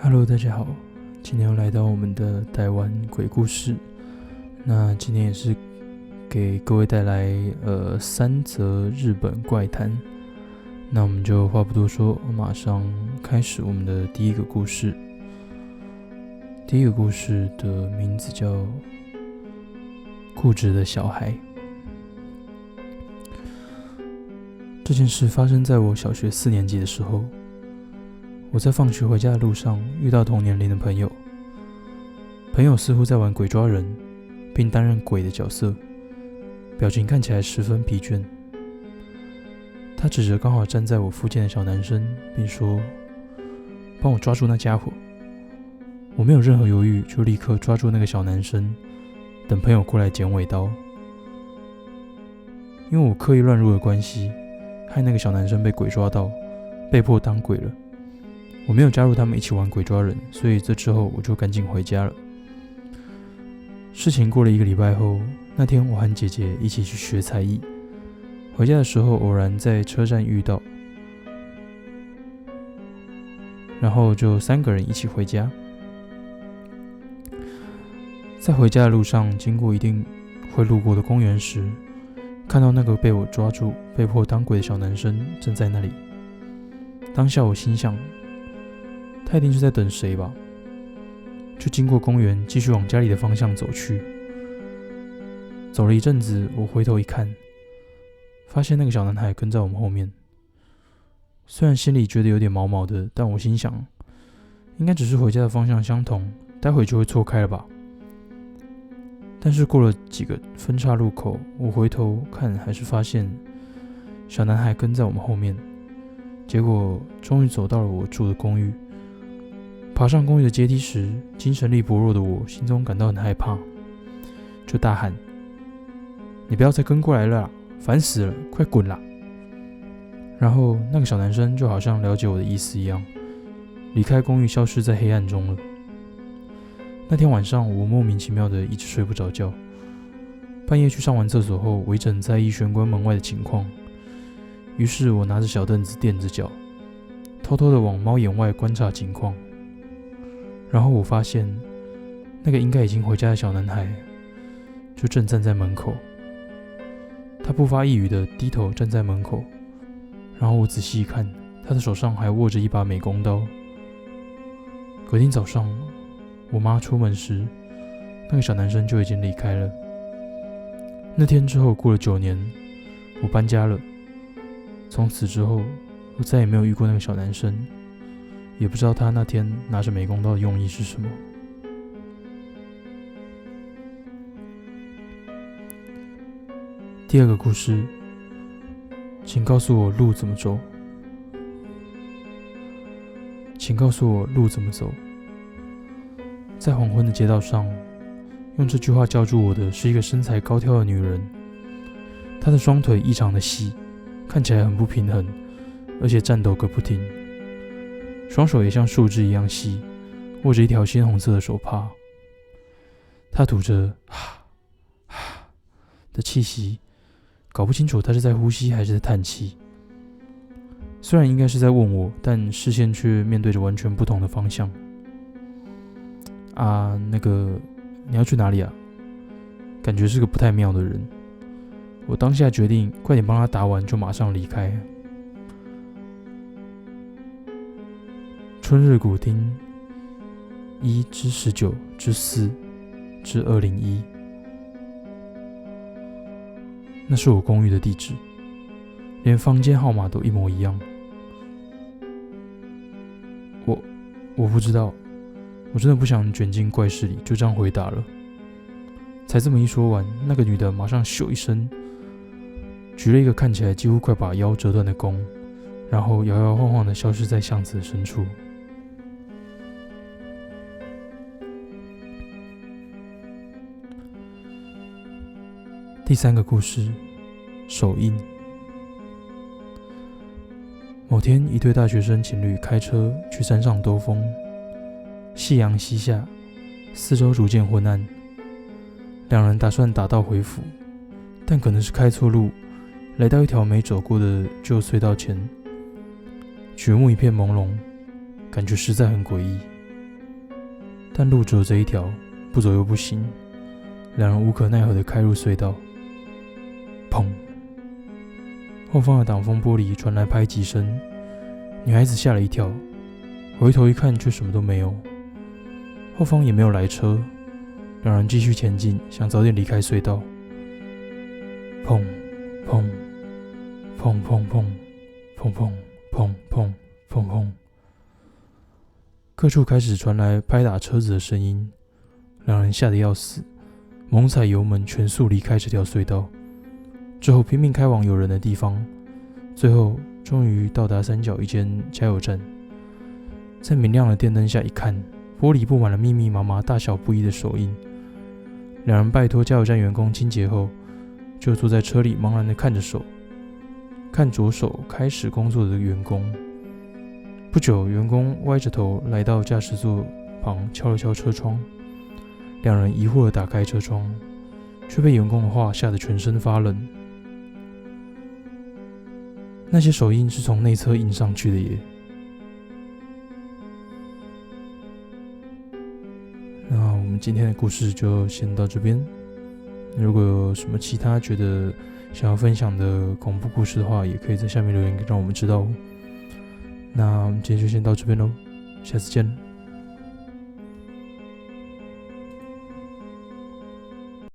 Hello，大家好，今天又来到我们的台湾鬼故事。那今天也是给各位带来3则日本怪谈。那我们就话不多说，马上开始我们的第一个故事。第一个故事的名字叫《固执的小孩》。这件事发生在我小学4年级的时候。我在放学回家的路上遇到同年龄的朋友，朋友似乎在玩鬼抓人，并担任鬼的角色，表情看起来十分疲倦。他指着刚好站在我附近的小男生，并说：“帮我抓住那家伙。”我没有任何犹豫，就立刻抓住那个小男生，等朋友过来捡尾刀。因为我刻意乱入的关系，害那个小男生被鬼抓到，被迫当鬼了。我没有加入他们一起玩鬼抓人，所以这之后我就赶紧回家了。事情过了1个礼拜后，那天我和姐姐一起去学才艺，回家的时候偶然在车站遇到，然后就3个人一起回家。在回家的路上，经过一定会路过的公园时，看到那个被我抓住被迫当鬼的小男生正在那里。当下我心想，他一定是在等谁吧，就经过公园继续往家里的方向走去。走了一阵子，我回头一看，发现那个小男孩跟在我们后面。虽然心里觉得有点毛毛的，但我心想应该只是回家的方向相同，待会就会错开了吧。但是过了几个分岔路口，我回头看还是发现小男孩跟在我们后面。结果终于走到了我住的公寓。爬上公寓的阶梯时，精神力薄弱的我心中感到很害怕，就大喊：“你不要再跟过来了啦，烦死了，快滚啦！”然后那个小男生就好像了解我的意思一样，离开公寓消失在黑暗中了。那天晚上我莫名其妙的一直睡不着觉，半夜去上完厕所后，我一直很在意玄关门外的情况，于是我拿着小凳子垫着脚，偷偷的往猫眼外观察情况。然后我发现，那个应该已经回家的小男孩，就正站在门口。他不发一语的低头站在门口，然后我仔细一看，他的手上还握着一把美工刀。隔天早上，我妈出门时，那个小男生就已经离开了。那天之后过了9年，我搬家了。从此之后，我再也没有遇过那个小男生。也不知道他那天拿着美工刀的用意是什么。第2个故事，请告诉我路怎么走。请告诉我路怎么走。在黄昏的街道上，用这句话叫住我的是一个身材高挑的女人。她的双腿异常的细，看起来很不平衡，而且颤抖个不停。双手也像树枝一样细，握着一条鲜红色的手帕。他吐着哈哈的气息，搞不清楚他是在呼吸还是在叹气。虽然应该是在问我，但视线却面对着完全不同的方向。你要去哪里啊？感觉是个不太妙的人。我当下决定快点帮他打完，就马上离开。春日古町1/19/4/2001，那是我公寓的地址，连房间号码都一模一样。我不知道，我真的不想卷进怪事里，就这样回答了。才这么一说完，那个女的马上咻一声，举了一个看起来几乎快把腰折断的弓，然后摇摇晃晃地消失在巷子的深处。第3个故事，手印。某天，一对大学生情侣开车去山上兜风，夕阳西下，四周逐渐昏暗。2人打算打道回府，但可能是开错路，来到一条没走过的旧隧道前，举目一片朦胧，感觉实在很诡异。但路只有这一条，不走又不行。两人无可奈何地开入隧道。砰！后方的挡风玻璃传来拍击声，女孩子吓了一跳，回头一看却什么都没有，后方也没有来车。两人继续前进，想早点离开隧道。砰砰砰砰砰砰砰砰砰砰砰，各处开始传来拍打车子的声音。两人吓得要死，猛踩油门，全速离开这条隧道。之后拼命开往有人的地方，最后终于到达山脚一间加油站。在明亮的电灯下一看，玻璃布满了密密麻麻、大小不一的手印。两人拜托加油站员工清洁后，就坐在车里茫然地看着手，看着手开始工作的员工。不久，员工歪着头来到驾驶座旁，敲了敲车窗。两人疑惑地打开车窗，却被员工的话吓得全身发冷。那些手印是从内侧印上去的耶。那我们今天的故事就先到这边。如果有什么其他觉得想要分享的恐怖故事的话，也可以在下面留言让我们知道哦。那我们今天就先到这边咯，下次见。